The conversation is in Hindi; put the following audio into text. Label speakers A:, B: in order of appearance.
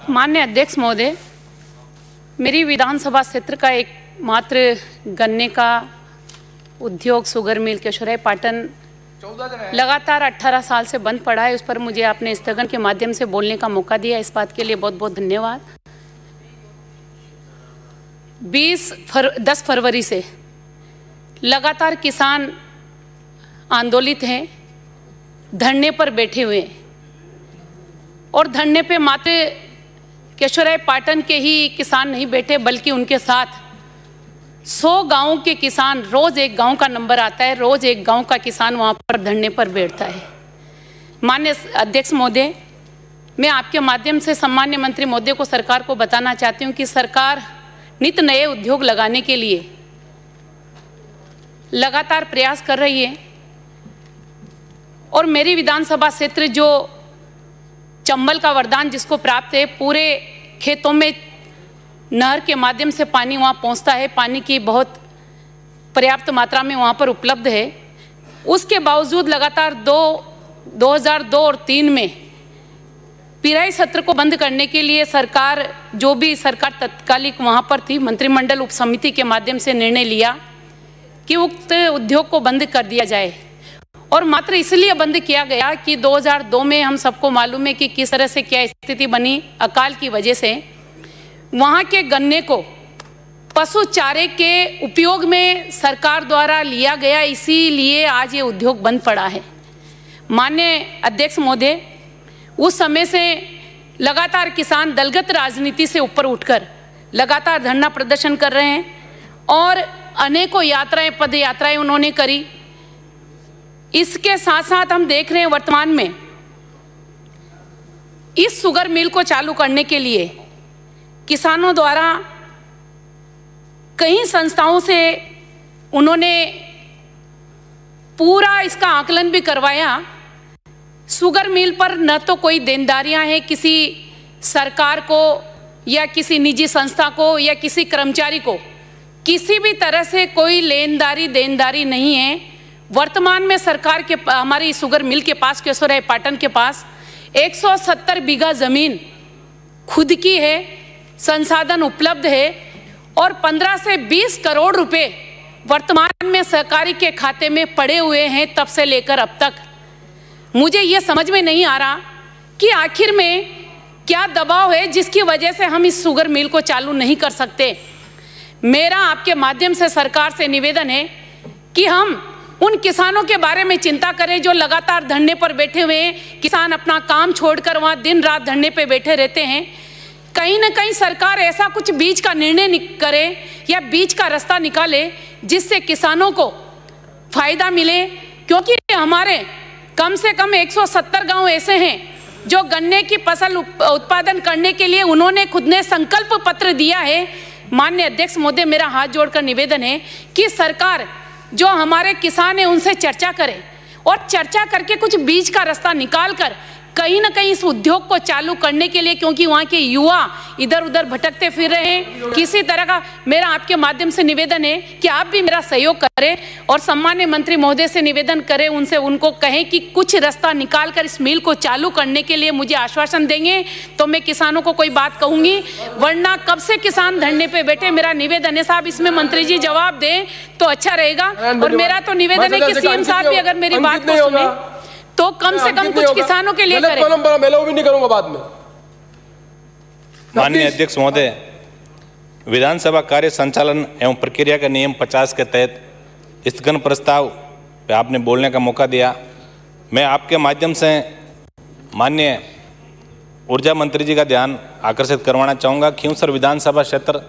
A: माननीय अध्यक्ष महोदय, मेरी विधानसभा क्षेत्र का एक मात्र गन्ने का उद्योग शुगर मिल केशोराय पाटन लगातार 18 साल से बंद पड़ा है। उस पर मुझे आपने स्थगन के माध्यम से बोलने का मौका दिया, इस बात के लिए बहुत बहुत धन्यवाद। 10 फरवरी से लगातार किसान आंदोलित हैं, धरने पर बैठे हुए हैं और धरने पे मात्र केशोराय पाटन के ही किसान नहीं बैठे बल्कि उनके साथ 100 गांवों के किसान, रोज एक गांव का नंबर आता है, रोज एक गांव का किसान वहां पर धरने पर बैठता है। माननीय अध्यक्ष महोदय, मैं आपके माध्यम से सम्मान्य मंत्री महोदय को, सरकार को बताना चाहती हूं कि सरकार नित नए उद्योग लगाने के लिए लगातार प्रयास कर रही है और मेरी विधानसभा क्षेत्र जो चंबल का वरदान जिसको प्राप्त है, पूरे खेतों में नहर के माध्यम से पानी वहाँ पहुँचता है, पानी की बहुत पर्याप्त मात्रा में वहाँ पर उपलब्ध है। उसके बावजूद लगातार 2002 और 2003 में पिराई सत्र को बंद करने के लिए सरकार, जो भी सरकार तत्कालिक वहाँ पर थी, मंत्रिमंडल उपसमिति के माध्यम से निर्णय लिया कि उक्त उद्योग को बंद कर दिया जाए। और मात्र इसलिए बंद किया गया कि 2002 में हम सबको मालूम है कि किस तरह से क्या स्थिति बनी। अकाल की वजह से वहाँ के गन्ने को पशु चारे के उपयोग में सरकार द्वारा लिया गया, इसीलिए आज ये उद्योग बंद पड़ा है। माननीय अध्यक्ष महोदय, उस समय से लगातार किसान दलगत राजनीति से ऊपर उठकर लगातार धरना प्रदर्शन कर रहे हैं और अनेकों यात्राएं, पद यात्राएं उन्होंने करी। इसके साथ साथ हम देख रहे हैं वर्तमान में इस शुगर मिल को चालू करने के लिए किसानों द्वारा कई संस्थाओं से उन्होंने पूरा इसका आकलन भी करवाया। शुगर मिल पर न तो कोई देनदारियां हैं किसी सरकार को या किसी निजी संस्था को या किसी कर्मचारी को, किसी भी तरह से कोई देनदारी नहीं है। वर्तमान में सरकार के, हमारी शुगर मिल के पास, केशोराय पाटन के पास 170 बीघा जमीन खुद की है, संसाधन उपलब्ध है और 15 से 20 करोड़ रुपए वर्तमान में सरकारी के खाते में पड़े हुए हैं तब से लेकर अब तक। मुझे ये समझ में नहीं आ रहा कि आखिर में क्या दबाव है जिसकी वजह से हम इस शुगर मिल को चालू नहीं कर सकते। मेरा आपके माध्यम से सरकार से निवेदन है कि हम उन किसानों के बारे में चिंता करें जो लगातार धरने पर बैठे हुए हैं। किसान अपना काम छोड़कर वहाँ दिन रात धरने पे बैठे रहते हैं। कहीं ना कहीं सरकार ऐसा कुछ बीच का निर्णय करे या बीच का रास्ता निकाले जिससे किसानों को फायदा मिले, क्योंकि हमारे कम से कम 170 गांव ऐसे हैं जो गन्ने की फसल उत्पादन करने के लिए उन्होंने खुद ने संकल्प पत्र दिया है। माननीय अध्यक्ष महोदय, मेरा हाथ जोड़कर निवेदन है कि सरकार जो हमारे किसान हैं उनसे चर्चा करे और चर्चा करके कुछ बीच का रास्ता निकाल कर कहीं ना कहीं इस उद्योग को चालू करने के लिए, क्योंकि वहाँ के युवा इधर उधर भटकते फिर रहे हैं। किसी तरह का मेरा आपके माध्यम से निवेदन है कि आप भी मेरा सहयोग करें और सम्मान्य मंत्री महोदय से निवेदन करें, उनको कहें कि कुछ रास्ता निकाल कर इस मिल को चालू करने के लिए मुझे आश्वासन देंगे तो मैं किसानों को कोई बात कहूँगी, वरना कब से किसान धरने पर बैठे। मेरा निवेदन है साहब, इसमें मंत्री जी जवाब दें तो अच्छा रहेगा। और मेरा तो निवेदन है कि सीएम साहब भी अगर मेरी बात को सुने तो कम से कम कुछ किसानों के लिए करें।
B: मैं भी नहीं करूंगा बाद में।
C: माननीय अध्यक्ष महोदय, विधानसभा कार्य संचालन एवं प्रक्रिया का नियम 50 के तहत स्थगन प्रस्ताव पे आपने बोलने का मौका दिया। मैं आपके माध्यम से माननीय ऊर्जा मंत्री जी का ध्यान आकर्षित करवाना चाहूँगा। खींवसर विधानसभा क्षेत्र